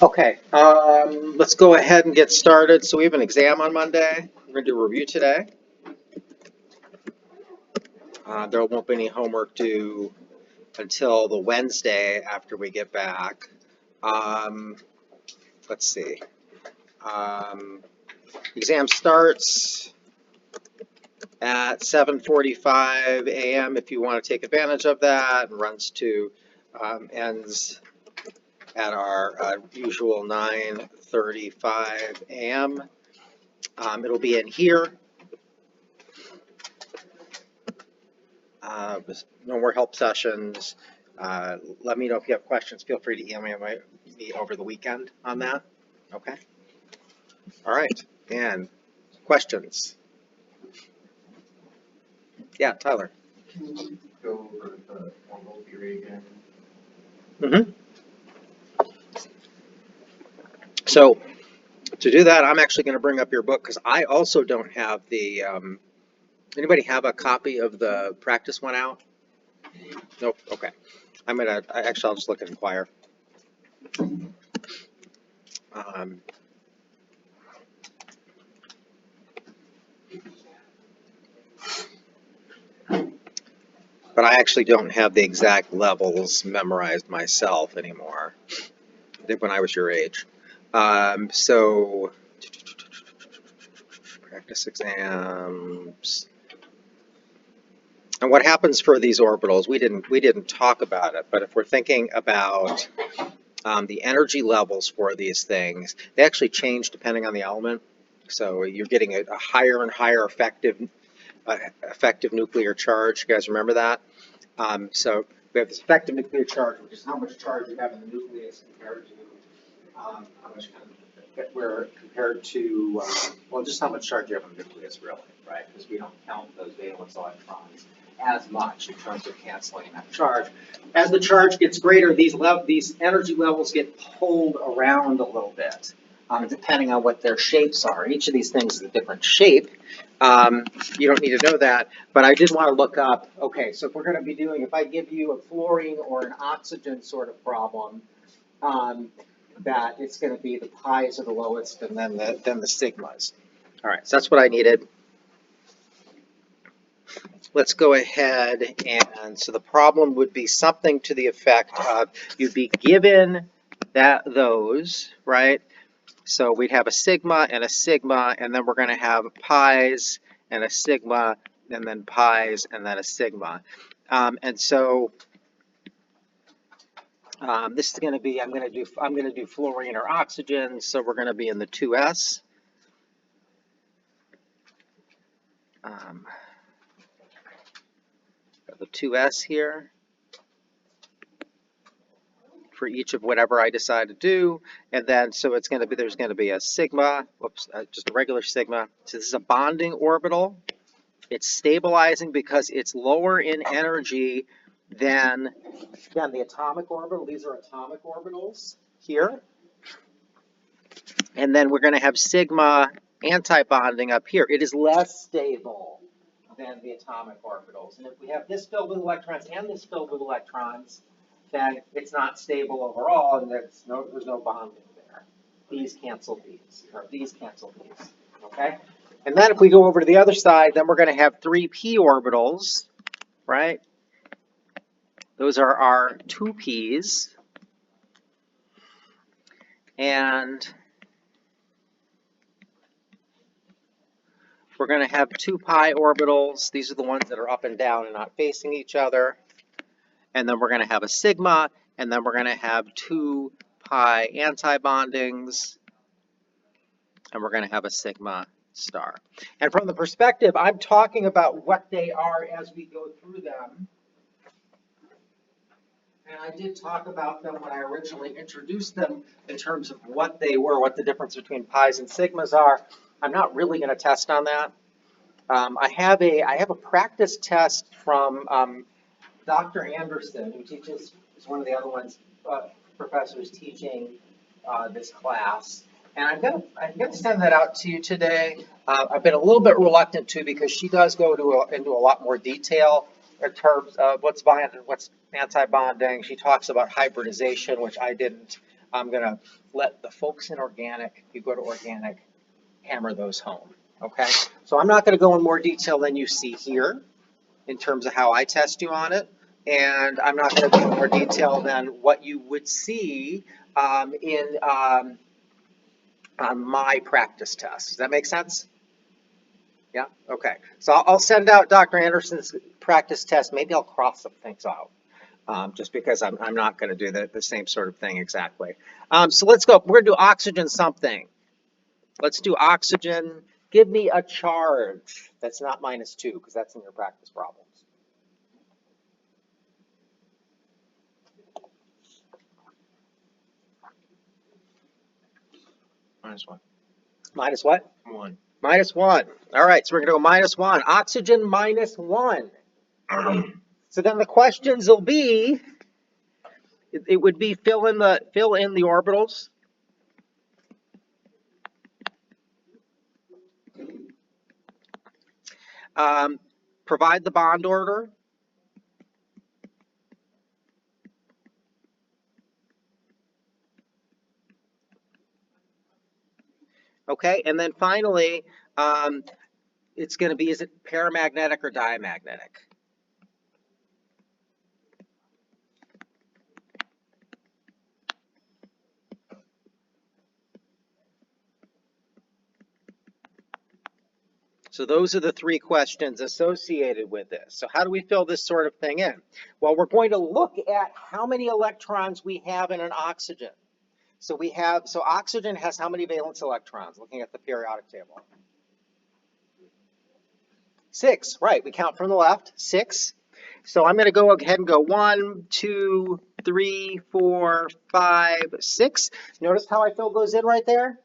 Okay, let's go ahead and get started. So we have an exam on Monday. We're going to do a review today. There won't be any homework due until the Wednesday after we get back. Let's see. Exam starts at 7:45 a.m. if you want to take advantage of that, and runs to ends at our usual 9:35 a.m. It'll be in here. No more help sessions. Let me know if you have questions. Feel free to email me over the weekend on that. Okay. All right. And questions? Yeah, Tyler. Can you go over the formal theory again? Mm-hmm. So to do that, I'm actually going to bring up your book because I also don't have the. Anybody have a copy of the practice one out? Nope. Okay. I'll just look at Inquire. But I actually don't have the exact levels memorized myself anymore. I did when I was your age. So practice exams. And what happens for these orbitals? We didn't talk about it, but if we're thinking about the energy levels for these things, they actually change depending on the element. So you're getting a higher and higher effective nuclear charge. You guys remember that? So we have this effective nuclear charge, which is how much charge you have in the nucleus compared to how much compared to well, just how much charge you have in the nucleus, really, right? Because we don't count those valence electrons as much in terms of canceling that charge. As the charge gets greater, these energy levels get pulled around a little bit, depending on what their shapes are. Each of these things is a different shape. You don't need to know that, but I did want to look up, okay, so if we're going to be doing, if I give you a fluorine or an oxygen sort of problem, that it's going to be the pi's are the lowest and then the sigmas. All right, so that's what I needed. Let's go ahead and, so the problem would be something to the effect of, you'd be given those, right? So we'd have a sigma, and then we're going to have pi's and a sigma, and then pi's, and then a sigma. And so this is going to be, I'm going to do fluorine or oxygen, so we're going to be in the 2s. The 2s here for each of whatever I decide to do, and then so it's going to be, there's going to be a sigma, just a regular sigma. So this is a bonding orbital. It's stabilizing because it's lower in energy than, again, the atomic orbital. These are atomic orbitals here. And then we're going to have sigma anti-bonding up here. It is less stable than the atomic orbitals. And if we have this filled with electrons and this filled with electrons, then it's not stable overall, and there's no bonding there. These cancel these, or these cancel these, okay? And then if we go over to the other side, then we're going to have 3p orbitals, right? Those are our 2p's. And we're going to have 2 pi orbitals. These are the ones that are up and down and not facing each other. And then we're going to have a sigma, and then we're going to have 2 pi anti-bondings, and we're going to have a sigma star. And from the perspective, I'm talking about what they are as we go through them. And I did talk about them when I originally introduced them in terms of what they were, what the difference between pi's and sigmas are. I'm not really going to test on that. I have a practice test from Dr. Anderson, who teaches, is one of the other professors teaching this class. And I'm gonna send that out to you today. I've been a little bit reluctant to, because she does go into a lot more detail in terms of what's anti-bonding. She talks about hybridization, which I didn't. I'm going to let the folks in organic, if you go to organic, hammer those home. Okay, so I'm not going to go in more detail than you see here in terms of how I test you on it. And I'm not going to go in more detail than what you would see on my practice test. Does that make sense? Yeah? Okay. So I'll send out Dr. Anderson's practice test. Maybe I'll cross some things out. Just because I'm not going to do the same sort of thing exactly. So let's go. We're going to do oxygen something. Let's do oxygen. Give me a charge that's not -2, because that's in your practice problems. -1. Minus what? 1. -1. All right, so we're going to go -1. Oxygen -1. So then the questions will be, it would be fill in the orbitals. Provide the bond order. Okay, and then finally, it's going to be, is it paramagnetic or diamagnetic? So those are the 3 questions associated with this. So how do we fill this sort of thing in? Well, we're going to look at how many electrons we have in an oxygen. So oxygen has how many valence electrons, looking at the periodic table? 6, right, we count from the left, 6. So I'm going to go ahead and go 1, 2, 3, 4, 5, 6. Notice how I filled those in right there?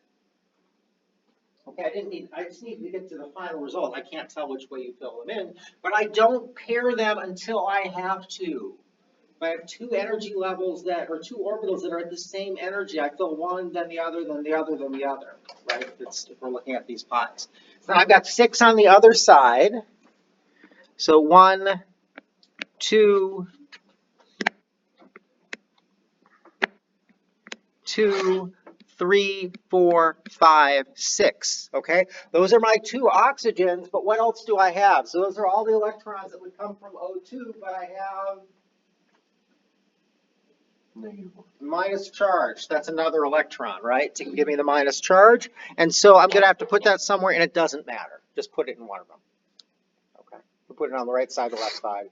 Okay, I just need to get to the final result. I can't tell which way you fill them in, but I don't pair them until I have to. If I have 2 energy levels or 2 orbitals that are at the same energy, I fill one, then the other, then the other, then the other, right? If we're looking at these pies. So I've got 6 on the other side. So 1, 2, 3, 4, 5, 6. Okay, those are my 2 oxygens, but what else do I have? So those are all the electrons that would come from O2, but I have minus charge. That's another electron, right? To give me the minus charge. And so I'm going to have to put that somewhere, and it doesn't matter. Just put it in one of them. Okay, we'll put it on the right side, the left side.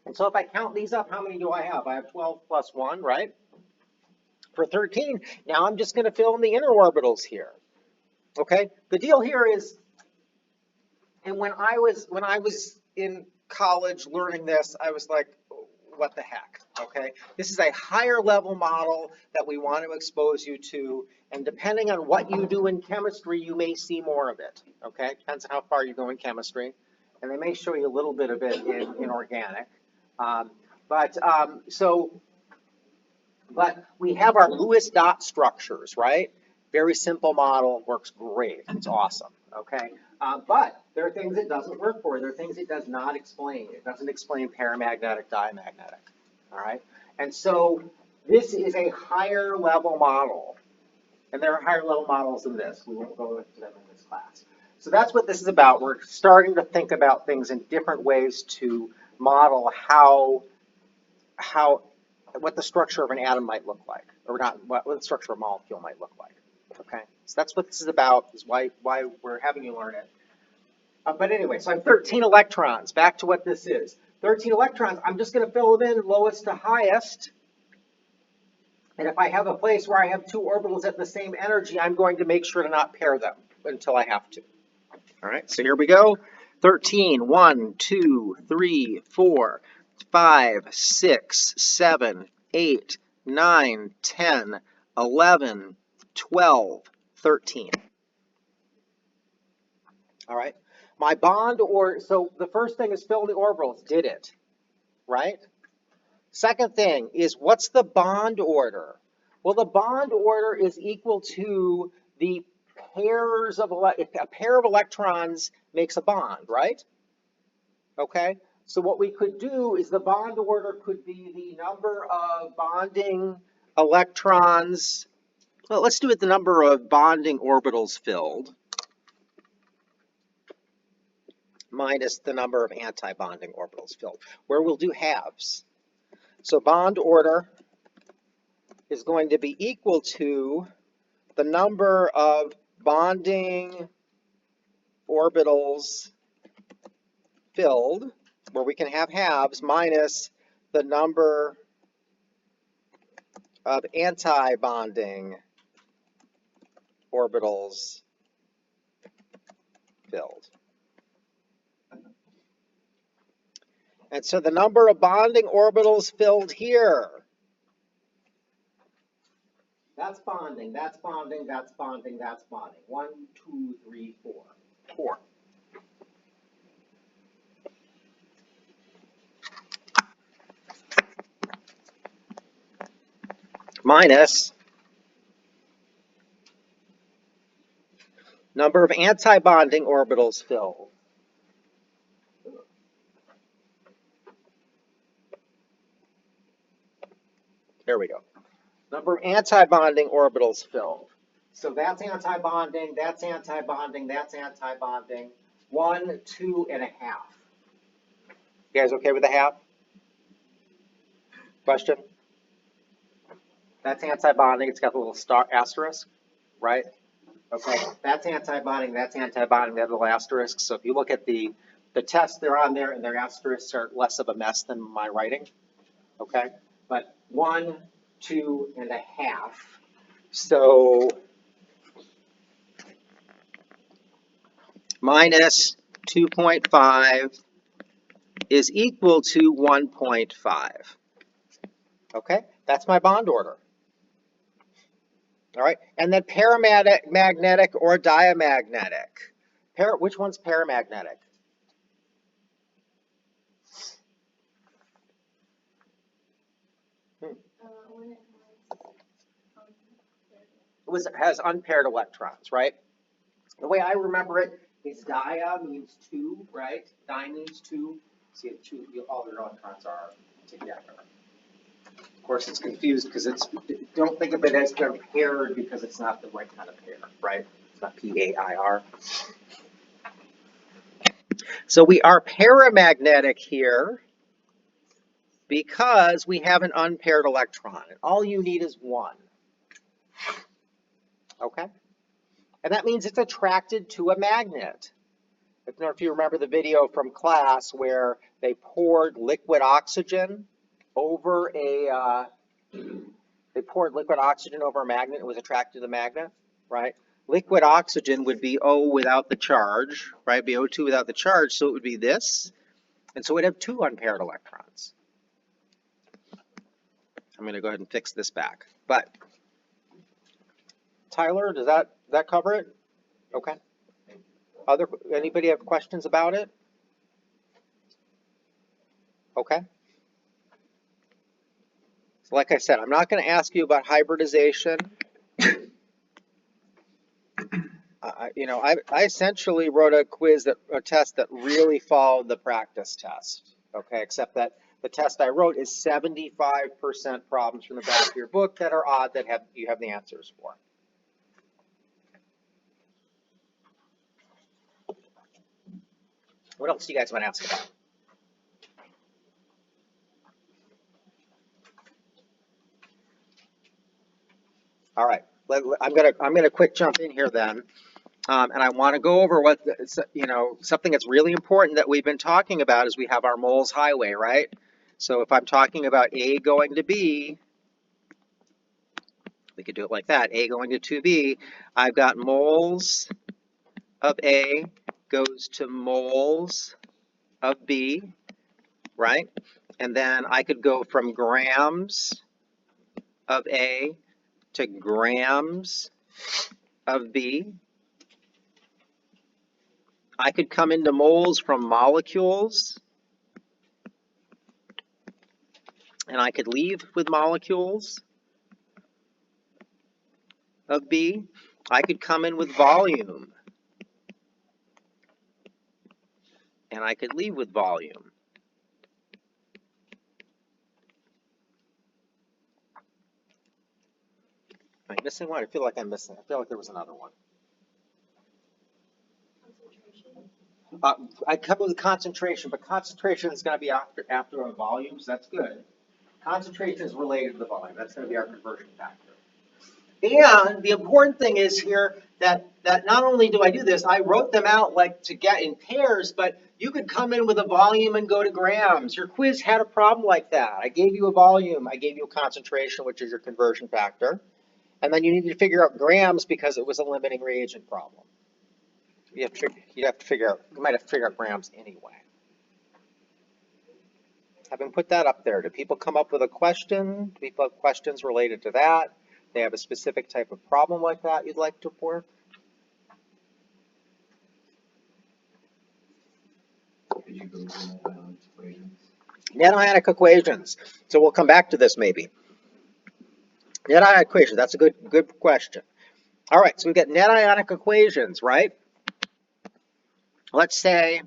And so if I count these up, how many do I have? I have 12 plus 1, right? For 13. Now I'm just going to fill in the inner orbitals here. Okay? The deal here is, and when I was in college learning this, I was like, what the heck? Okay? This is a higher level model that we want to expose you to, and depending on what you do in chemistry, you may see more of it. Okay? Depends on how far you go in chemistry. And they may show you a little bit of it in organic. But we have our Lewis dot structures, right? Very simple model, works great. It's awesome, okay? But there are things it doesn't work for. There are things it does not explain. It doesn't explain paramagnetic, diamagnetic, all right? And so this is a higher level model. And there are higher level models than this. We won't go into them in this class. So that's what this is about. We're starting to think about things in different ways to model what the structure of an atom might look like, or not, what the structure of a molecule might look like. Okay, so that's what this is about. Is why we're having you learn it. But anyway, so I have 13 electrons. Back to what this is. 13 electrons. I'm just going to fill them in lowest to highest. And if I have a place where I have 2 orbitals at the same energy, I'm going to make sure to not pair them until I have to. All right, so here we go. 13, 1, 2, 3, 4, 5, 6, 7, 8, 9, 10, 11, 12, 13. All right, my bond so the first thing is fill the orbitals, did it, right? Second thing is, what's the bond order? Well, the bond order is equal to the a pair of electrons makes a bond, right? Okay, so what we could do is the bond order could be the number of bonding electrons. Well, let's do it the number of bonding orbitals filled minus the number of anti-bonding orbitals filled, where we'll do halves. So bond order is going to be equal to the number of bonding orbitals filled, where we can have halves, minus the number of anti-bonding orbitals filled. And so the number of bonding orbitals filled here, that's bonding, that's bonding, that's bonding, that's bonding. 1, 2, 3, 4. 4. Minus number of anti-bonding orbitals filled. There we go. Number of anti-bonding orbitals filled. So that's anti-bonding, that's anti-bonding, that's anti-bonding. 1, 2, and a half. You guys okay with a half? Question? That's anti-bonding. It's got the little star asterisk, right? Okay, that's anti-bonding, that's anti-bonding, that little asterisk. So if you look at the tests, they're on there, and their asterisks are less of a mess than my writing. Okay, but 1, 2, and a half. So minus 2.5 is equal to 1.5. Okay, that's my bond order. All right, and then paramagnetic or diamagnetic. Which one's paramagnetic? Has unpaired electrons, right? The way I remember it is dia means 2, right? Di means 2. So you have 2, all the electrons are together. Of course, it's confused because don't think of it as they're paired because it's not the right kind of pair, right? It's not PAIR. So we are paramagnetic here because we have an unpaired electron. And all you need is 1. Okay? And that means it's attracted to a magnet. I don't know if you remember the video from class where they poured liquid oxygen over a magnet. It was attracted to the magnet, right? Liquid oxygen would be O without the charge, right? It'd be O2 without the charge, so it would be this. And so it'd have 2 unpaired electrons. I'm going to go ahead and fix this back. But Tyler, does that cover it? Okay. Anybody have questions about it? Okay. So like I said, I'm not going to ask you about hybridization. I essentially wrote a test that really followed the practice test. Okay, except that the test I wrote is 75% problems from the back of your book that are odd that you have the answers for. What else do you guys want to ask about? All right, I'm gonna quick jump in here then, and I want to go over something that's really important that we've been talking about is we have our moles highway, right? So if I'm talking about A going to B, we could do it like that. A going to 2B, I've got moles of A goes to moles of B, right? And then I could go from grams of A to grams of B. I could come into moles from molecules, and I could leave with molecules of B. I could come in with volume, and I could leave with volume. Am I missing one? I feel like I'm missing. I feel like there was another one. I come with concentration, but concentration is going to be after a volume, so that's good. Concentration is related to the volume. That's going to be our conversion factor. And the important thing is here that not only do I do this, I wrote them out like to get in pairs, but you could come in with a volume and go to grams. Your quiz had a problem like that. I gave you a volume, I gave you a concentration, which is your conversion factor, and then you need to figure out grams because it was a limiting reagent problem. You have to figure out, you might have to figure out grams anyway. Having put that up there, do people come up with a question? Do people have questions related to that? They have a specific type of problem like that you'd like to work? Did you go through the equations? Net ionic equations. So we'll come back to this maybe. Net ionic equations, that's a good question. All right, so we've got net ionic equations, right? Let's say,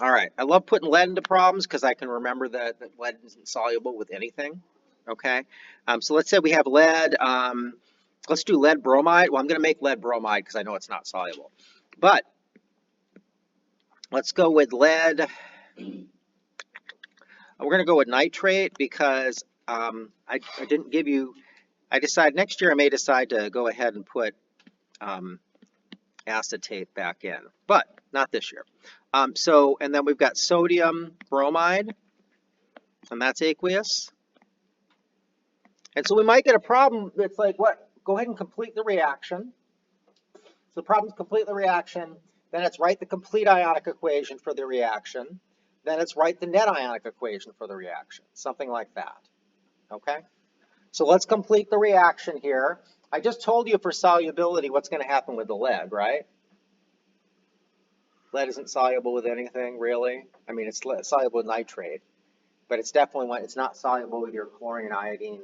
all right, I love putting lead into problems because I can remember that lead isn't soluble with anything, okay? So let's say we have lead, let's do lead bromide. Well, I'm going to make lead bromide because I know it's not soluble. But let's go with lead. We're going to go with nitrate because I didn't give you, I decided next year I may decide to go ahead and put acetate back in, but not this year. And then we've got sodium bromide, and that's aqueous. And so we might get a problem that's like, what? Go ahead and complete the reaction. So the problem is complete the reaction, then it's write the complete ionic equation for the reaction, then it's write the net ionic equation for the reaction, something like that, okay? So let's complete the reaction here. I just told you for solubility what's going to happen with the lead, right? Lead isn't soluble with anything, really. I mean, it's soluble with nitrate, but it's definitely it's not soluble with your chlorine, iodine,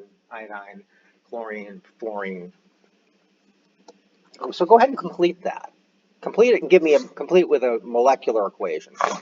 chlorine, fluorine. So go ahead and complete that. Complete it and give me complete with a molecular equation for me.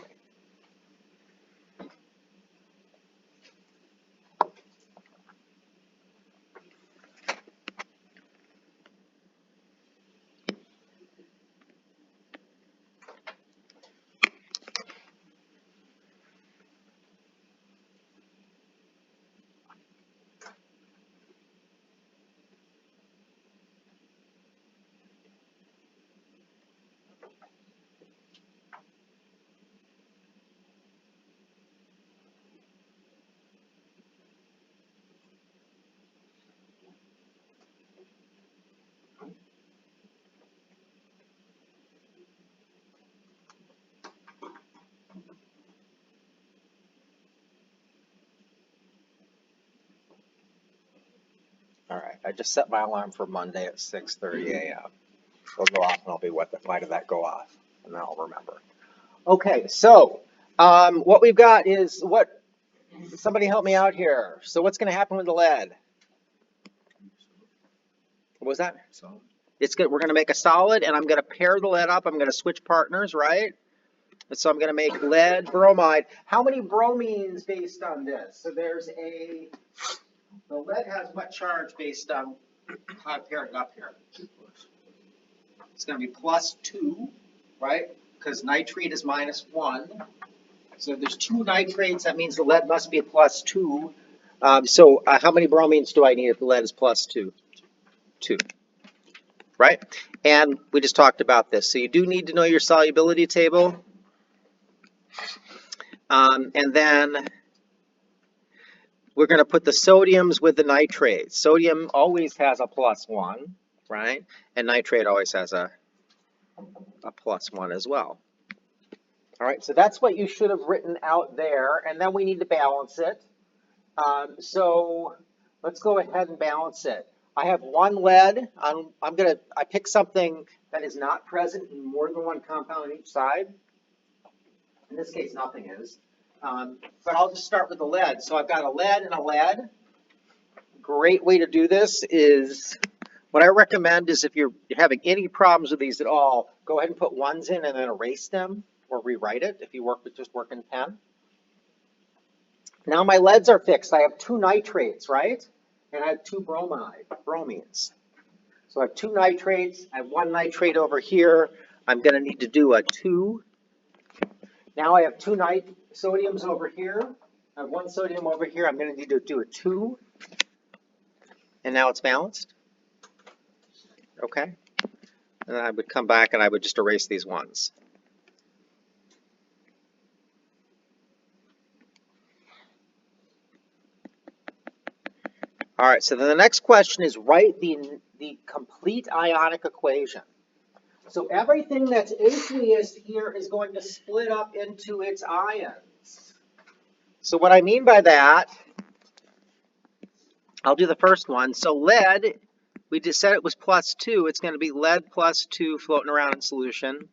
All right, I just set my alarm for Monday at 6:30 a.m. It'll go off and I'll be, why did that go off? And then I'll remember. Okay, so what we've got is somebody help me out here. So what's going to happen with the lead? What was that? Solid. It's good. We're going to make a solid, and I'm going to pair the lead up. I'm going to switch partners, right? And so I'm going to make lead bromide. How many bromines based on this? So the lead has what charge based on how I pair it up here? It's going to be +2, right? Because nitrate is -1. So there's 2 nitrates. That means the lead must be a +2. So how many bromines do I need if the lead is +2? 2, right? And we just talked about this. So you do need to know your solubility table. And then we're going to put the sodiums with the nitrates. Sodium always has a +1, right? And nitrate always has a +1 as well. All right, so that's what you should have written out there. And then we need to balance it. So let's go ahead and balance it. I have 1 lead. I pick something that is not present in more than 1 compound on each side. In this case, nothing is. But I'll just start with the lead. So I've got a lead and a lead. Great way to do this is What I recommend is if you're having any problems with these at all, go ahead and put ones in and then erase them or rewrite it if you work with just working pen. Now my leads are fixed. I have 2 nitrates, right? And I have 2 bromines. So I have 2 nitrates. I have 1 nitrate over here. I'm going to need to do a 2. Now I have 2 sodiums over here. I have 1 sodium over here. I'm going to need to do a 2. And now it's balanced. Okay. And then I would come back and I would just erase these ones. All right, so then the next question is write the complete ionic equation. So everything that's aqueous here is going to split up into its ions. So what I mean by that, I'll do the first one. So lead, we just said it was +2. It's going to be lead +2 floating around in solution.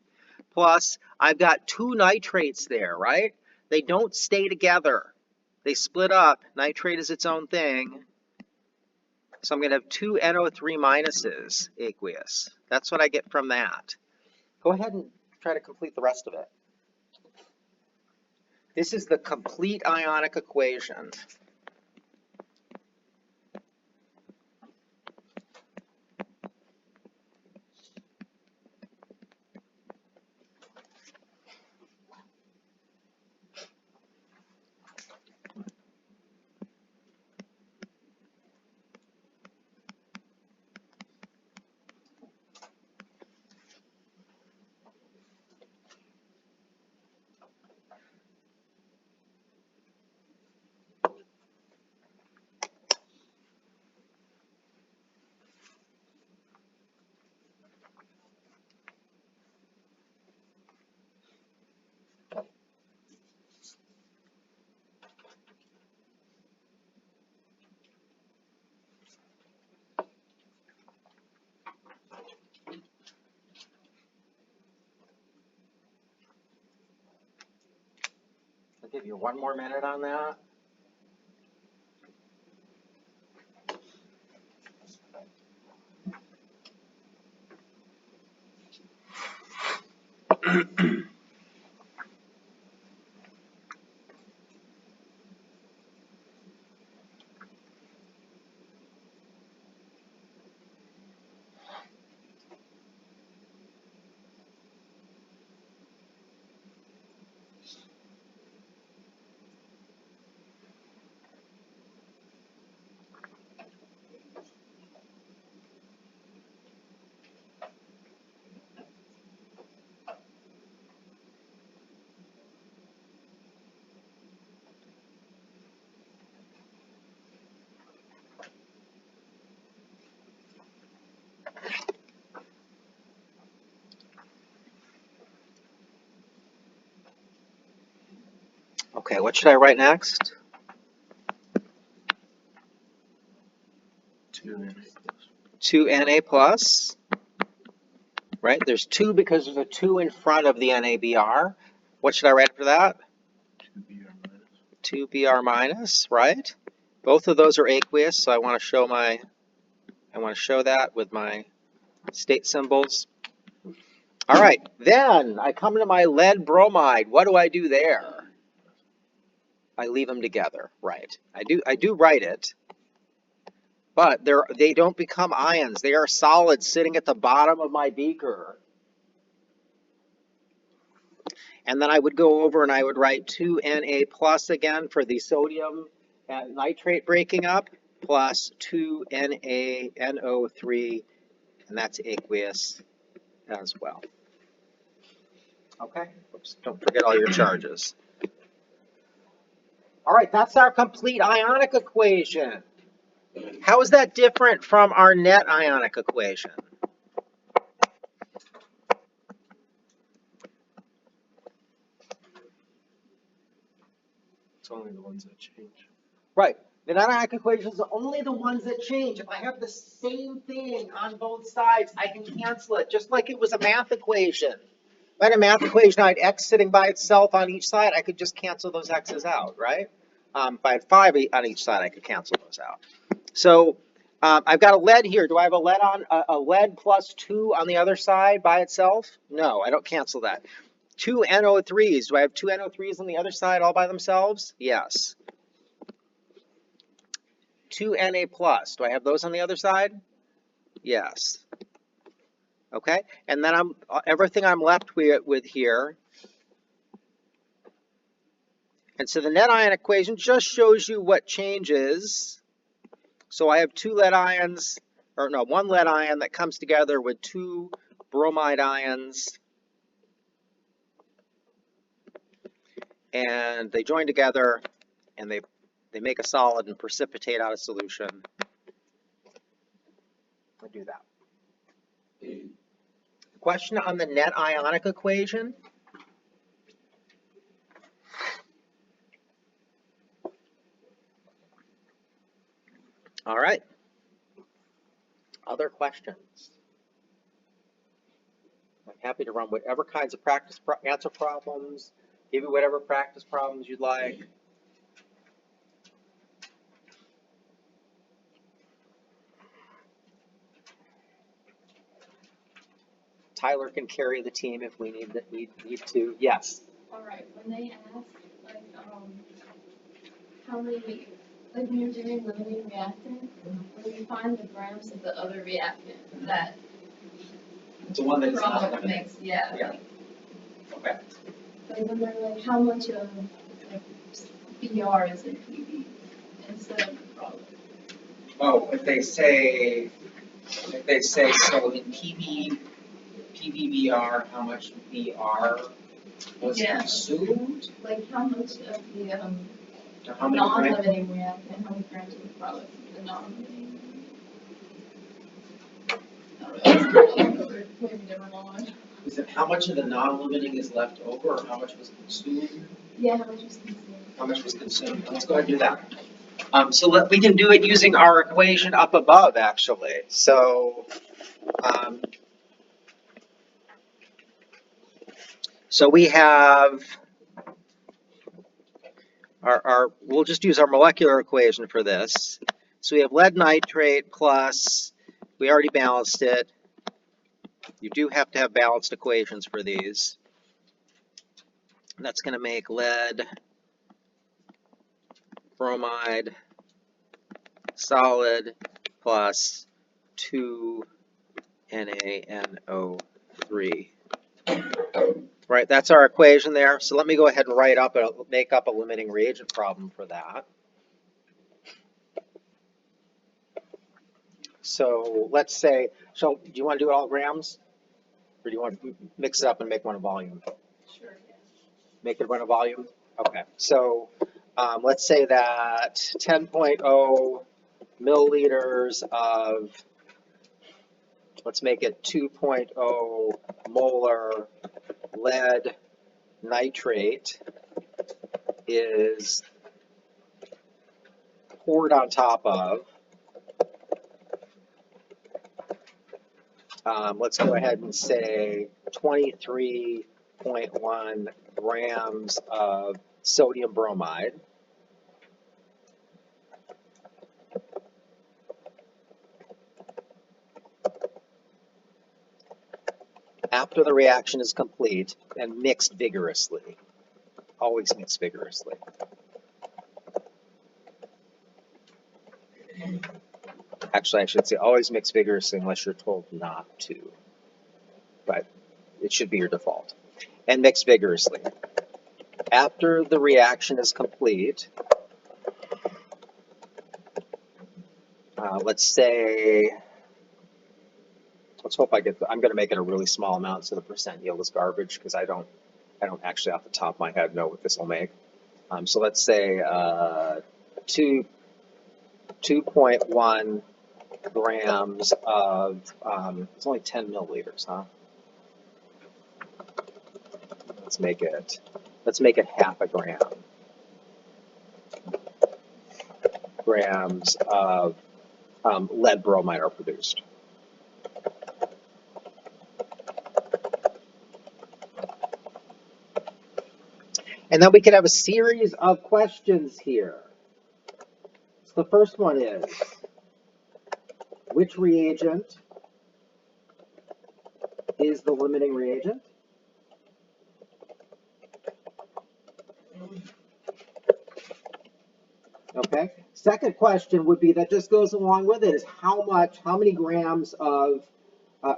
Plus, I've got 2 nitrates there, right? They don't stay together. They split up. Nitrate is its own thing. So I'm going to have 2 NO3 minuses aqueous. That's what I get from that. Go ahead and try to complete the rest of it. This is the complete ionic equation. I'll give you 1 more minute on that. Okay, what should I write next? 2 Na plus. Right? There's 2 because there's a 2 in front of the NaBr. What should I write for that? 2 Br minus, right? Both of those are aqueous, so I want to show that with my state symbols. All right, then I come to my lead bromide. What do I do there? I leave them together, right? I do write it, but they don't become ions. They are solids sitting at the bottom of my beaker. And then I would go over and I would write 2 Na plus again for the sodium and nitrate breaking up, plus 2 NaNO3, and that's aqueous as well. Okay, oops, don't forget all your charges. All right, that's our complete ionic equation. How is that different from our net ionic equation? It's only the ones that change. Right. The net ionic equations are only the ones that change. If I have the same thing on both sides, I can cancel it, just like it was a math equation. If I had a math equation, I had x sitting by itself on each side, I could just cancel those x's out, right? If I had 5 on each side, I could cancel those out. So I've got a lead here. Do I have a lead on a lead plus 2 on the other side by itself? No, I don't cancel that. 2 NO3s. Do I have 2 NO3s on the other side all by themselves? Yes. 2 Na plus. Do I have those on the other side? Yes. Okay, and then everything I'm left with here. And so the net ion equation just shows you what changes. So I have 2 lead ions, or no, 1 lead ion that comes together with 2 bromide ions. And they join together and they make a solid and precipitate out a solution. We'll do that. Question on the net ionic equation. All right. Other questions? I'm happy to run whatever kinds of practice answer problems, give you whatever practice problems you'd like. Tyler can carry the team if we need to. Yes. All right. When they ask, like, how many, like, when you're doing limiting reactant, when you find the grams of the other reactant that It's the one that's not product limiting. makes, yeah. Yeah. Okay. Like, when they're like, how much of like BR is in PB instead of the product. Oh, if they say so in PBBR, how much BR was Yeah. consumed? Like, how much of the Or how many grams? non-limiting reactant, how many grams of the product is the non-limiting? I don't know. Maybe never mind. Is it how much of the non-limiting is left over, or how much was consumed? Yeah, how much was consumed? How much was consumed? Let's go ahead and do that. So we can do it using our equation up above, actually. So, so we have we'll just use our molecular equation for this. So we have lead nitrate plus, we already balanced it. You do have to have balanced equations for these. That's going to make lead, bromide, solid plus 2 NaNO3. Right, that's our equation there. So let me go ahead and make up a limiting reagent problem for that. So let's say, so do you want to do it all grams? Or do you want to mix it up and make one a volume? Sure, yeah. Make it one a volume? Okay, so let's say that 10.0 milliliters of, let's make it 2.0 molar lead nitrate is poured on top of, let's go ahead and say 23.1 grams of sodium bromide. After the reaction is complete and mixed vigorously. Always mix vigorously. Actually, I should say always mix vigorously unless you're told not to. But it should be your default. And mix vigorously. After the reaction is complete, let's say, let's hope I'm going to make it a really small amount so the percent yield is garbage because I don't actually off the top of my head know what this will make. So let's say 2.1 grams of, it's only 10 milliliters, huh? Let's make it half a gram. Grams of lead bromide are produced. And then we could have a series of questions here. So the first one is, which reagent is the limiting reagent? Okay. Second question would be, that just goes along with it, is how many grams of,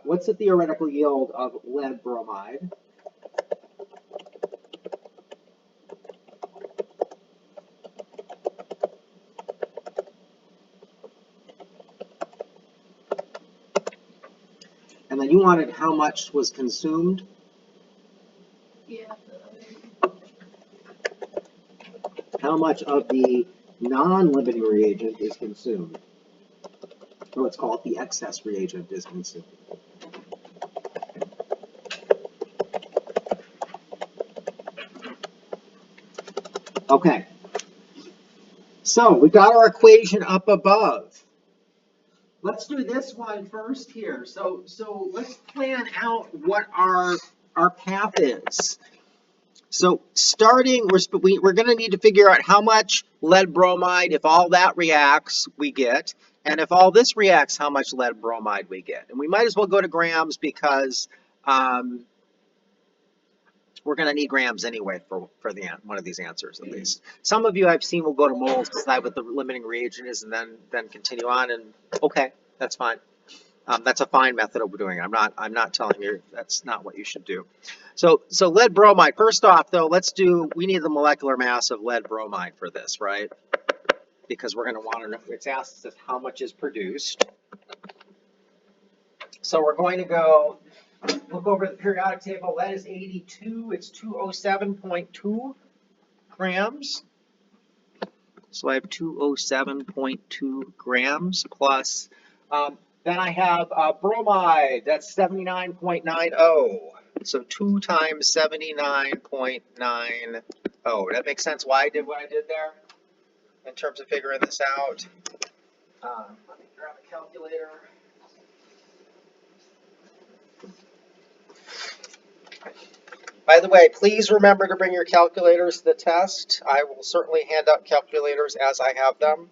what's the theoretical yield of lead bromide? And then you wanted how much was consumed? Yeah. How much of the non-limiting reagent is consumed? Or let's call it the excess reagent is consumed. Okay. So we got our equation up above. Let's do this one first here. So let's plan out what our path is. So starting, we're going to need to figure out how much lead bromide, if all that reacts, we get. And if all this reacts, how much lead bromide we get. And we might as well go to grams because we're going to need grams anyway for one of these answers at least. Some of you I've seen will go to moles, decide what the limiting reagent is, and then continue on. And okay, that's fine. That's a fine method of doing it. I'm not telling you that's not what you should do. So lead bromide. First off, though, we need the molecular mass of lead bromide for this, right? Because we're going to want to know. It's asked us how much is produced. So we're going to go look over the periodic table. Lead is 82. It's 207.2 grams. So I have 207.2 grams plus. Then I have bromide. That's 79.90. So 2 times 79.90. That makes sense why I did what I did there in terms of figuring this out. Let me grab a calculator. By the way, please remember to bring your calculators to the test. I will certainly hand out calculators as I have them.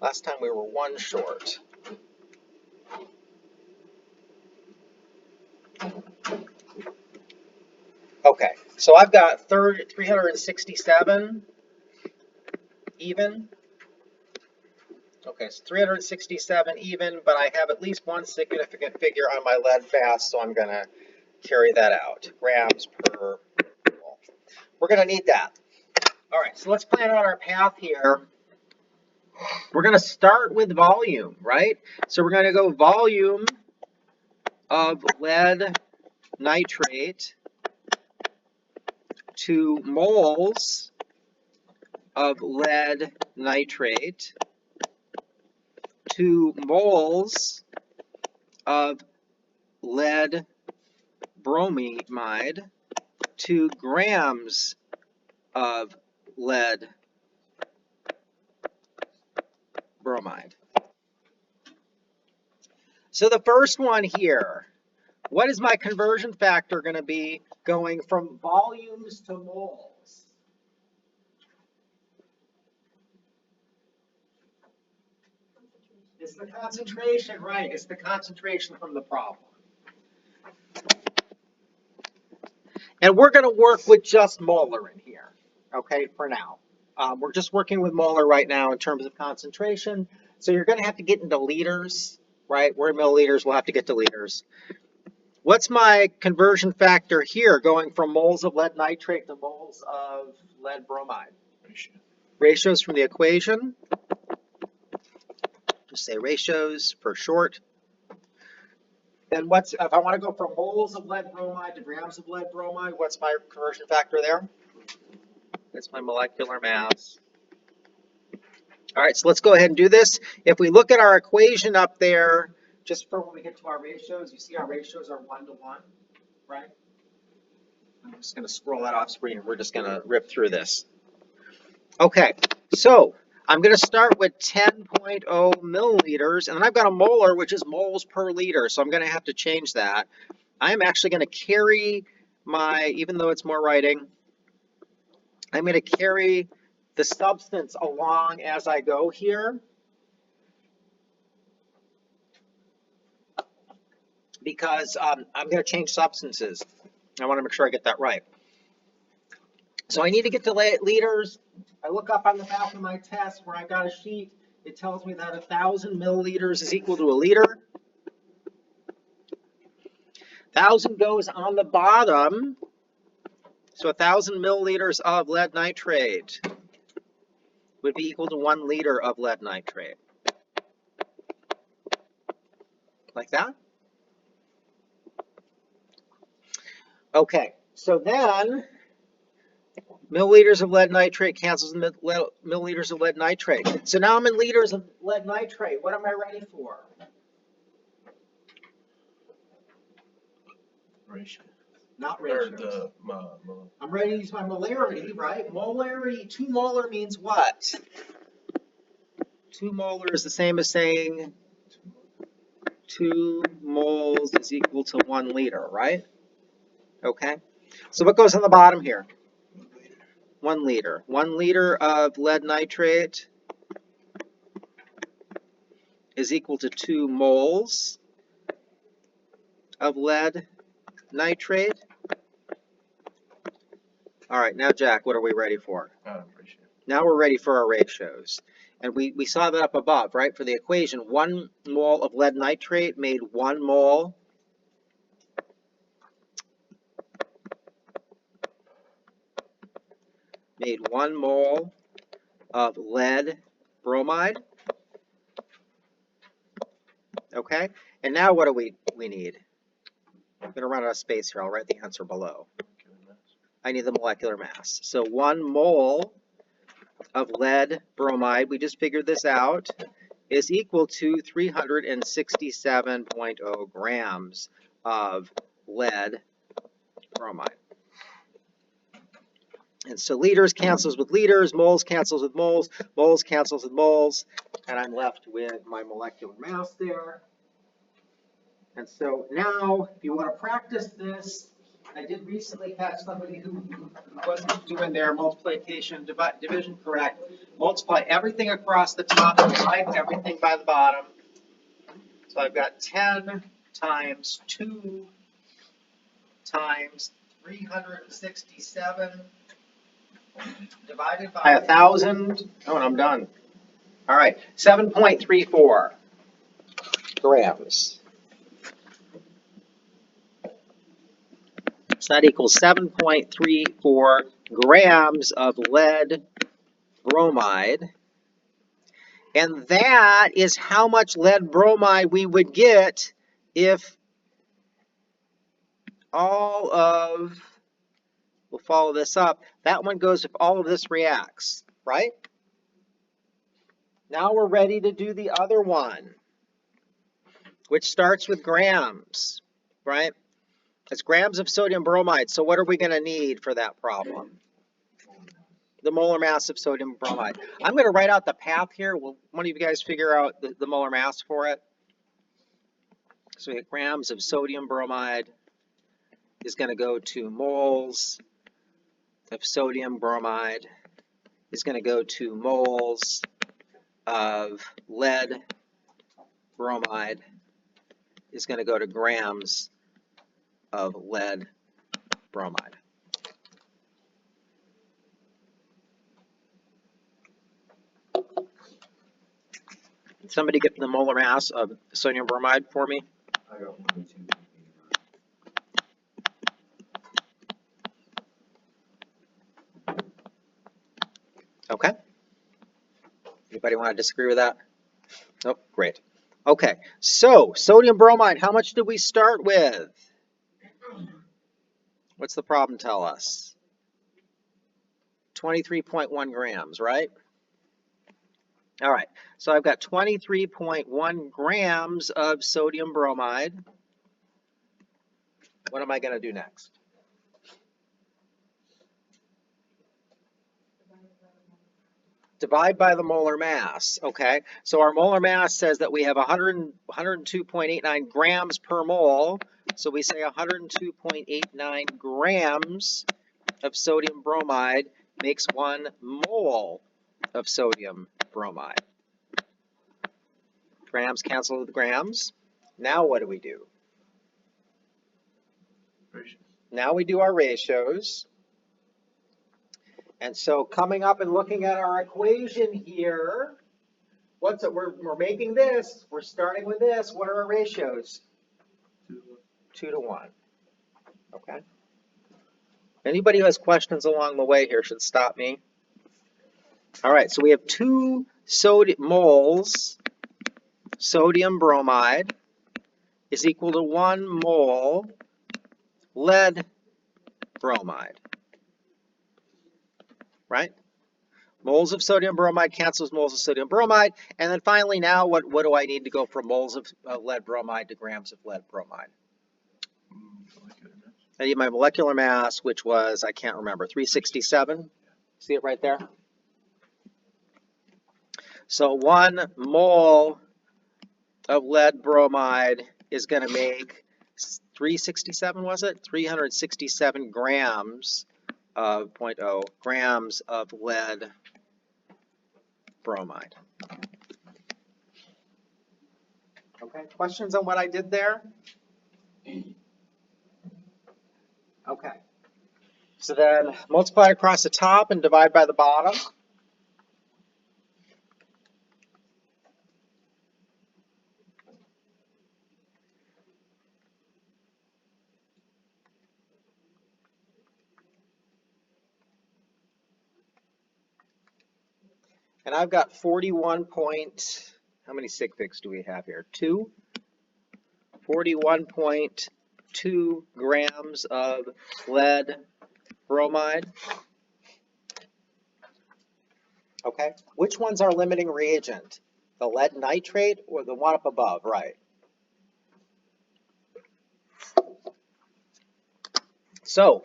Last time we were one short. Okay, so I've got 367 even. Okay, so 367 even, but I have at least one significant figure on my lead fast, so I'm going to carry that out. Grams per mole. We're going to need that. All right, so let's plan out our path here. We're going to start with volume, right? So we're going to go volume of lead nitrate to moles of lead nitrate to moles of lead bromide to grams of lead bromide. So the first one here, what is my conversion factor going to be going from volumes to moles? It's the concentration, right? It's the concentration from the problem. And we're going to work with just molar in here, okay, for now. We're just working with molar right now in terms of concentration. So you're going to have to get into liters, right? We're in milliliters, we'll have to get to liters. What's my conversion factor here going from moles of lead nitrate to moles of lead bromide? Ratios from the equation. Just say ratios for short. Then if I want to go from moles of lead bromide to grams of lead bromide, what's my conversion factor there? That's my molecular mass. All right, so let's go ahead and do this. If we look at our equation up there, just for when we get to our ratios, you see our ratios are 1 to 1, right? I'm just going to scroll that off screen. We're just going to rip through this. Okay, so I'm going to start with 10.0 milliliters, and then I've got a molar, which is moles per liter, so I'm going to have to change that. I'm actually going to carry even though it's more writing, I'm going to carry the substance along as I go here. because I'm going to change substances. I want to make sure I get that right. So I need to get to liters. I look up on the back of my test where I've got a sheet. It tells me that 1,000 milliliters is equal to a liter. 1,000 goes on the bottom. So 1,000 milliliters of lead nitrate would be equal to 1 liter of lead nitrate. Like that? Okay, so then milliliters of lead nitrate cancels milliliters of lead nitrate. So now I'm in liters of lead nitrate. What am I ready for? Ratio. Not Or ratios. the, I'm ready to use my molarity, right? Molarity, 2 molar means what? 2 molar is the same as saying 2 moles is equal to 1 liter, right? Okay. So what goes on the bottom here? 1 liter. 1 liter of lead nitrate is equal to 2 moles of lead nitrate. All right, now Jack, what are we ready for? ratio. Now we're ready for our ratios. And we saw that up above, right? For the equation, 1 mole of lead nitrate made 1 mole of lead bromide. Okay, and now what do we need? I'm going to run out of space here. I'll write the answer below. I need the molecular mass. So 1 mole of lead bromide, we just figured this out, is equal to 367.0 grams of lead bromide. And so liters cancels with liters, moles cancels with moles, moles cancels with moles, and I'm left with my molecular mass there. And so now, if you want to practice this, I did recently catch somebody who wasn't doing their multiplication division correct. Multiply everything across the top and divide everything by the bottom. So I've got 10 times 2 times 367 divided by 1,000. Oh, and I'm done. All right, 7.34 grams. So that equals 7.34 grams of lead bromide. And that is how much lead bromide we would get if all of, we'll follow this up, that one goes if all of this reacts, right? Now we're ready to do the other one, which starts with grams, right? It's grams of sodium bromide. So what are we going to need for that problem? The molar mass of sodium bromide. I'm going to write out the path here. Will one of you guys figure out the molar mass for it? So we get grams of sodium bromide is going to go to moles of sodium bromide is going to go to moles of lead bromide is going to go to grams of lead bromide. Somebody get the molar mass of sodium bromide for me? I got 1, 2. Okay. Anybody want to disagree with that? Nope, great. Okay, so sodium bromide, how much did we start with? What's the problem tell us? 23.1 grams, right? All right, so I've got 23.1 grams of sodium bromide. What am I going to do next? Divide by the molar mass, okay? So our molar mass says that we have 102.89 grams per mole. So we say 102.89 grams of sodium bromide makes 1 mole of sodium bromide. Grams cancel with grams. Now what do we do? Now we do our ratios. And so coming up and looking at our equation here, what's it? We're making this. We're starting with this. What are our ratios? 2 to 1. Okay. Anybody who has questions along the way here should stop me. All right, so we have 2 moles sodium bromide is equal to 1 mole lead bromide, right? Moles of sodium bromide cancels moles of sodium bromide. And then finally now, what do I need to go from moles of lead bromide to grams of lead bromide? I need my molecular mass, which was, I can't remember, 367. See it right there? So 1 mole of lead bromide is going to make 367, was it? 367 grams of 0.0 grams of lead bromide. Okay, questions on what I did there? Okay. So then multiply across the top and divide by the bottom. And I've got 41 point, how many sig figs do we have here? 2? 41.2 grams of lead bromide. Okay, which one's our limiting reagent? The lead nitrate or the one up above, right? So,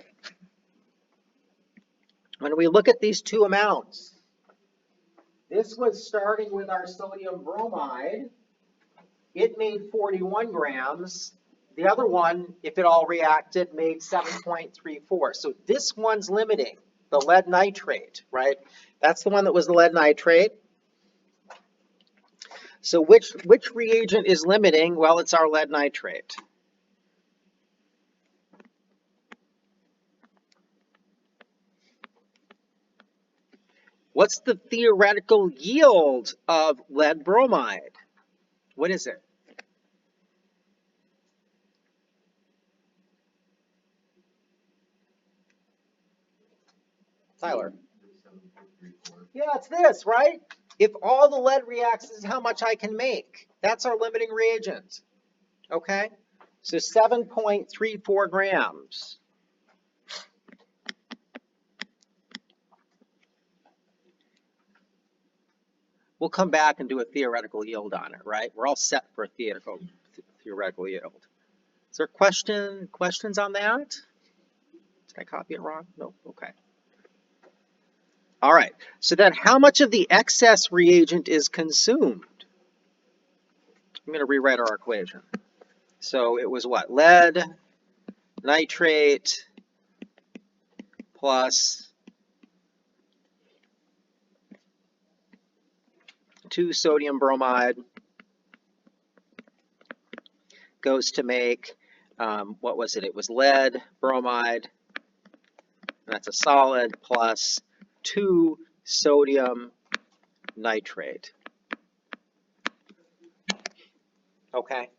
when we look at these two amounts, this was starting with our sodium bromide. It made 41 grams. The other one, if it all reacted, made 7.34. So this one's limiting, the lead nitrate, right? That's the one that was the lead nitrate. So which reagent is limiting? Well, it's our lead nitrate. What's the theoretical yield of lead bromide? What is it? Tyler. Yeah, it's this, right? If all the lead reacts, this is how much I can make. That's our limiting reagent. Okay? So 7.34 grams. We'll come back and do a theoretical yield on it, right? We're all set for a theoretical yield. Is there questions on that? Did I copy it wrong? No? Okay. All right. So then how much of the excess reagent is consumed? I'm going to rewrite our equation. So it was what? Lead nitrate plus 2 sodium bromide goes to make, what was it? It was lead bromide, that's a solid, plus 2 sodium nitrate. Okay,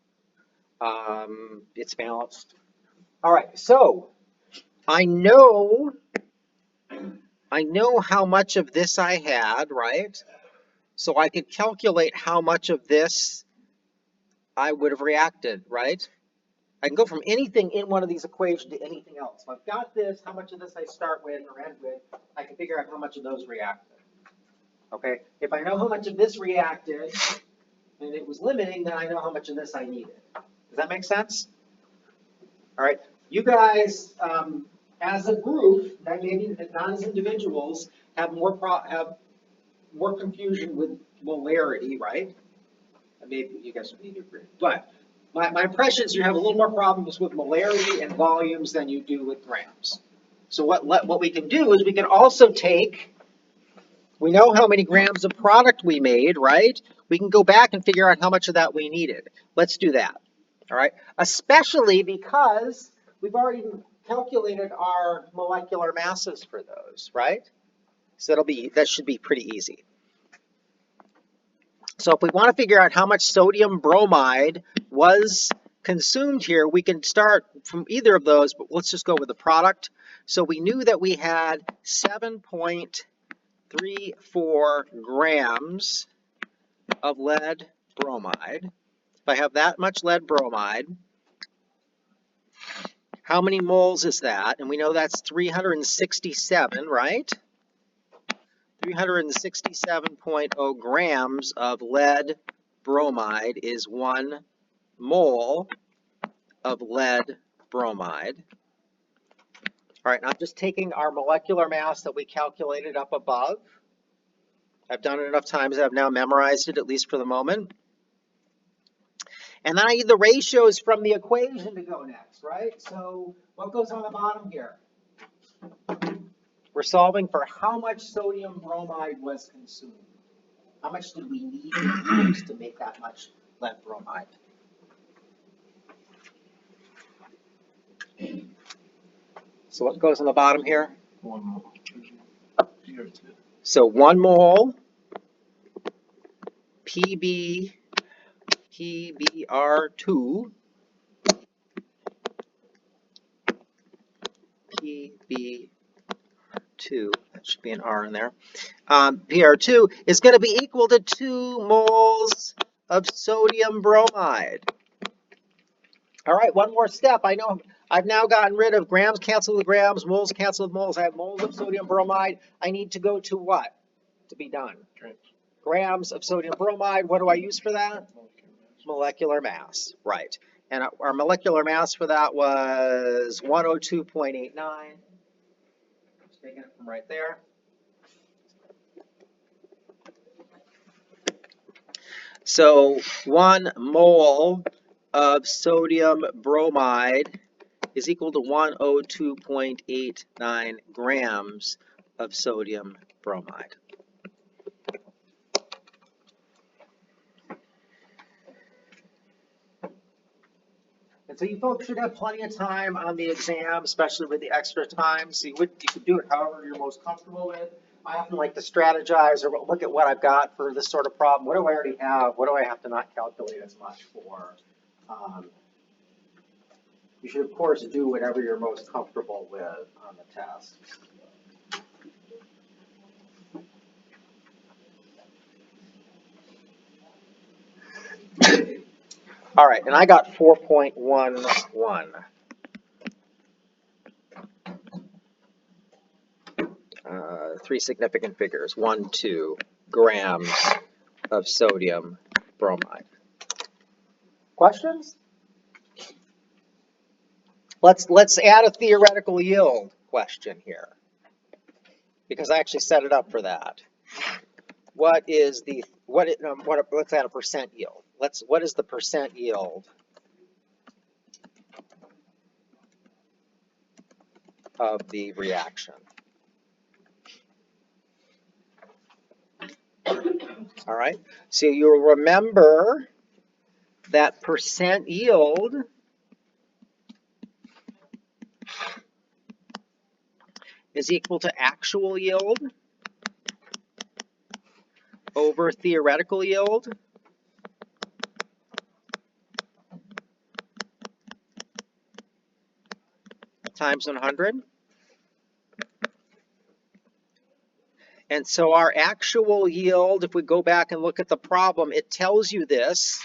it's balanced. All right, so I know how much of this I had, right? So I could calculate how much of this I would have reacted, right? I can go from anything in one of these equations to anything else. If I've got this, how much of this I start with or end with, I can figure out how much of those reacted. Okay, if I know how much of this reacted and it was limiting, then I know how much of this I needed. Does that make sense? All right, you guys, as a group, maybe not as individuals, have more confusion with molarity, right? Maybe you guys don't need to agree, but my impression is you have a little more problems with molarity and volumes than you do with grams. So what we can do is we can also take, we know how many grams of product we made, right? We can go back and figure out how much of that we needed. Let's do that, all right? Especially because we've already calculated our molecular masses for those, right? So that should be pretty easy. So if we want to figure out how much sodium bromide was consumed here, we can start from either of those, but let's just go with the product. So we knew that we had 7.34 grams of lead bromide. If I have that much lead bromide, how many moles is that? And we know that's 367, right? 367.0 grams of lead bromide is 1 mole of lead bromide. All right, I'm just taking our molecular mass that we calculated up above. I've done it enough times that I've now memorized it, at least for the moment. And then I need the ratios from the equation to go next, right? So what goes on the bottom here? We're solving for how much sodium bromide was consumed. How much did we need to use to make that much lead bromide? So what goes on the bottom here? 1 mole. So 1 mole PbR2 that should be an R in there. PR2 is going to be equal to 2 moles of sodium bromide. All right, one more step. I know I've now gotten rid of grams cancel with grams, moles cancel with moles. I have moles of sodium bromide. I need to go to what to be done? Grams of sodium bromide. What do I use for that? Molecular mass, right. And our molecular mass for that was 102.89. Just taking it from right there. So 1 mole of sodium bromide is equal to 102.89 grams of sodium bromide. And so you folks should have plenty of time on the exam, especially with the extra time. So you could do it however you're most comfortable with. I often like to strategize or look at what I've got for this sort of problem. What do I already have? What do I have to not calculate as much for? You should, of course, do whatever you're most comfortable with on the test. All right, and I got 4.11. 3 significant figures, 1, 2 grams of sodium bromide. Questions? Let's add a theoretical yield question here, because I actually set it up for that. Let's add a percent yield. What is the percent yield of the reaction? All right, so you'll remember that percent yield is equal to actual yield over theoretical yield times 100. And so our actual yield, if we go back and look at the problem, it tells you this.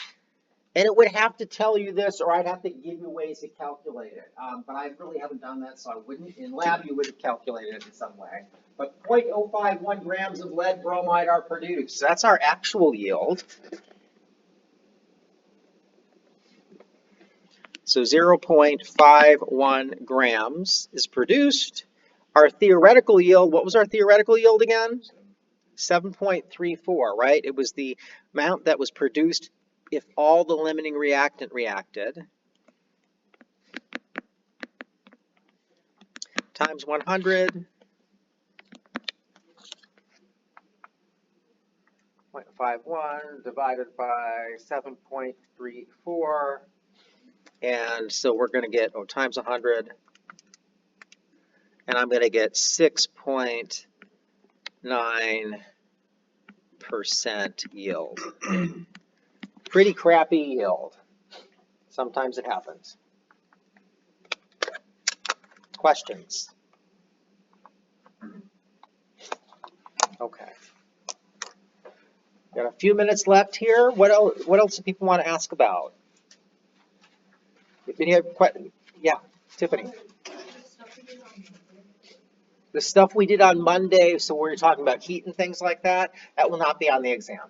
And it would have to tell you this, or I'd have to give you ways to calculate it. But I really haven't done that, so I wouldn't. In lab, you would have calculated it in some way. But 0.051 grams of lead bromide are produced. So that's our actual yield. So 0.51 grams is produced. Our theoretical yield, what was our theoretical yield again? 7.34, right? It was the amount that was produced if all the limiting reactant reacted, times 100, 0.51 divided by 7.34, and so we're going to get, times 100, and I'm going to get 6.9% yield. Pretty crappy yield. Sometimes it happens. Questions? Okay. Got a few minutes left here. What else do people want to ask about? If you have questions, yeah, Tiffany. The stuff we did on Monday, so we're talking about heat and things like that, that will not be on the exam.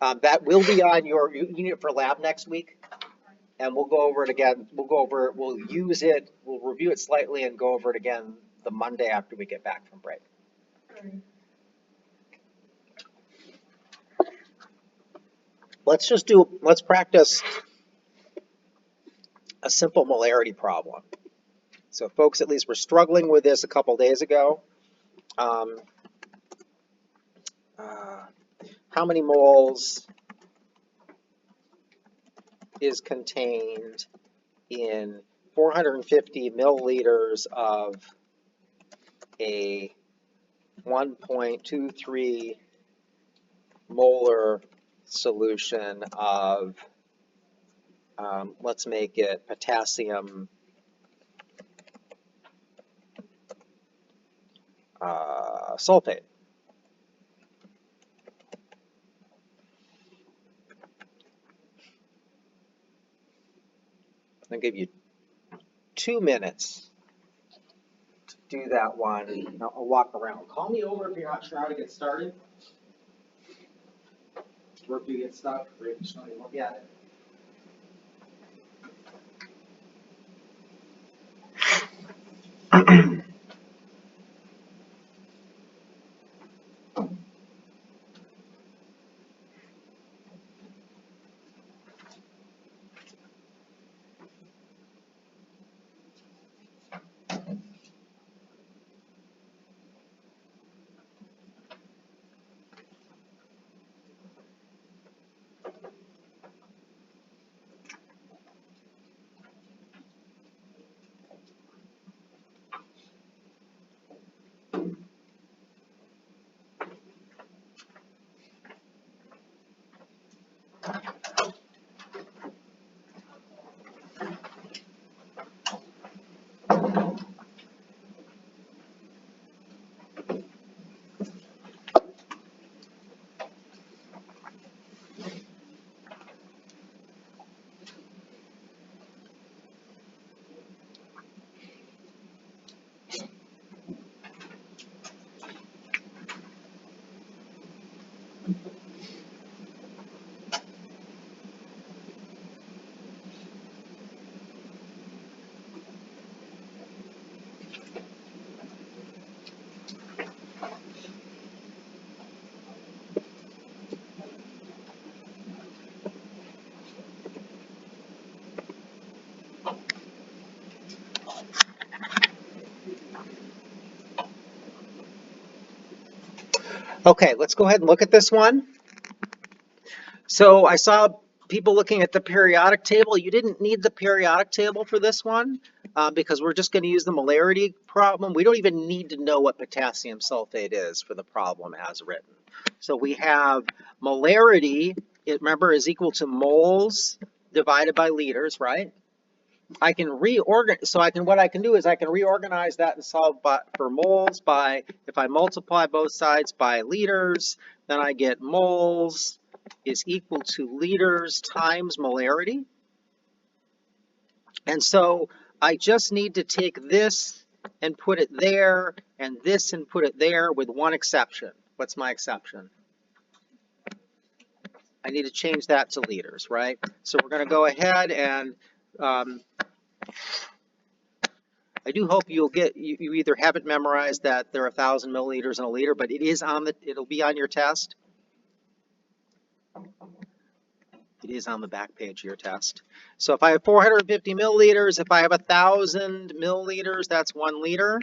That will be on your unit for lab next week, and we'll go over it again. We'll use it, we'll review it slightly and go over it again the Monday after we get back from break. Let's practice a simple molarity problem. So folks at least were struggling with this a couple days ago. How many moles is contained in 450 milliliters of a 1.23 molar solution of, let's make it potassium sulfate. I'll give you 2 minutes to do that one. I'll walk around. Call me over if you're not sure how to get started. Or if you get stuck, or if you just want to look at it. Okay, let's go ahead and look at this one. So I saw people looking at the periodic table. You didn't need the periodic table for this one because we're just going to use the molarity problem. We don't even need to know what potassium sulfate is for the problem as written. So we have molarity, remember, is equal to moles divided by liters, right? I can reorganize, so what I can do is I can reorganize that and solve for moles by, if I multiply both sides by liters, then I get moles is equal to liters times molarity. And so I just need to take this and put it there, and this and put it there with one exception. What's my exception? I need to change that to liters, right? So we're going to go ahead and I do hope you either have it memorized that there are 1,000 milliliters in a liter, but it'll be on your test. It is on the back page of your test. So if I have 450 milliliters, if I have 1,000 milliliters, that's 1 liter.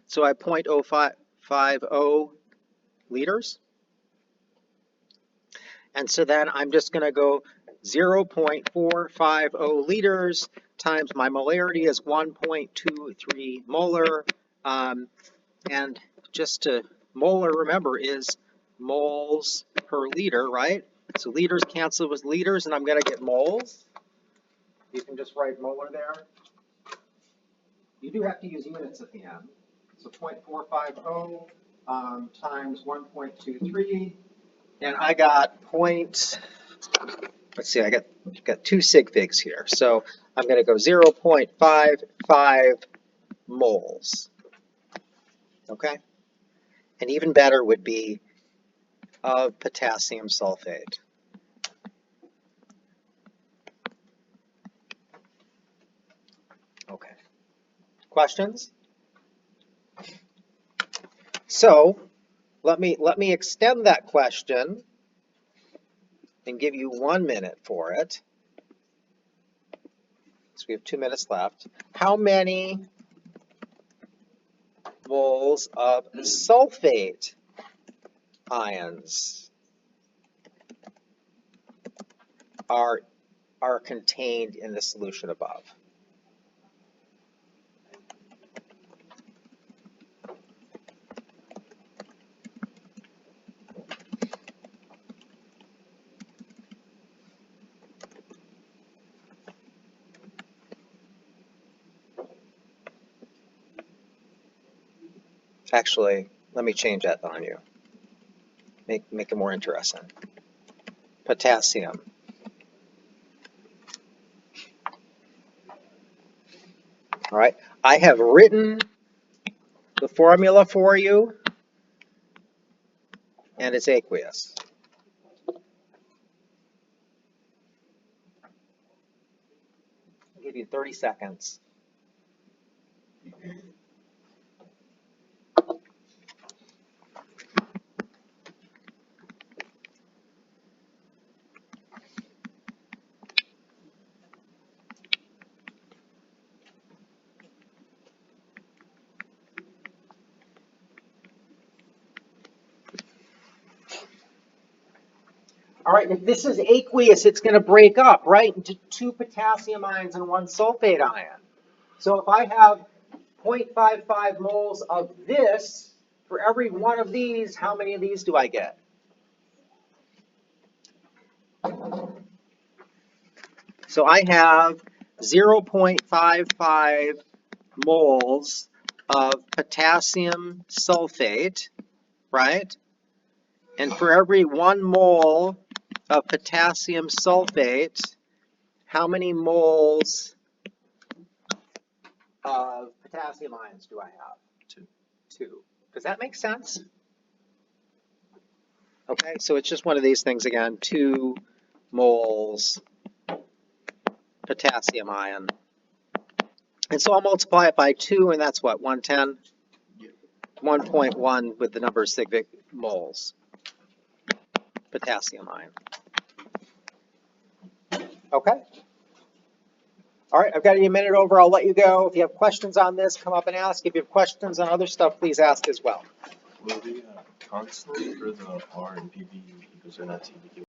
So I have 0.050 liters. And so then I'm just going to go 0.450 liters times my molarity is 1.23 molar. And just to molar, remember, is moles per liter, right? So liters cancel with liters, and I'm going to get moles. You can just write molar there. You do have to use units at the end. So 0.450 times 1.23, and I got let's see, I got two sig figs here. So I'm going to go 0.55 moles. Okay? And even better would be of potassium sulfate. Okay. Questions? So let me extend that question and give you 1 minute for it. So we have 2 minutes left. How many moles of sulfate ions are contained in the solution above? Actually, let me change that on you. Make it more interesting. Potassium. All right. I have written the formula for you, and it's aqueous. I'll give you 30 seconds. All right, if this is aqueous, it's going to break up, right, into 2 potassium ions and 1 sulfate ion. So if I have 0.55 moles of this, for every one of these, how many of these do I get? So I have 0.55 moles of potassium sulfate, right? And for every 1 mole of potassium sulfate, how many moles of potassium ions do I have? 2. Does that make sense? Okay, so it's just one of these things again, 2 moles potassium ion. And so I'll multiply it by 2, and that's what, 110? 1.1 with the number of sig vig moles potassium ion. Okay? All right, I've got you a minute over. I'll let you go. If you have questions on this, come up and ask. If you have questions on other stuff, please ask as well. Will they constant for the R and PV because they're not TBQ?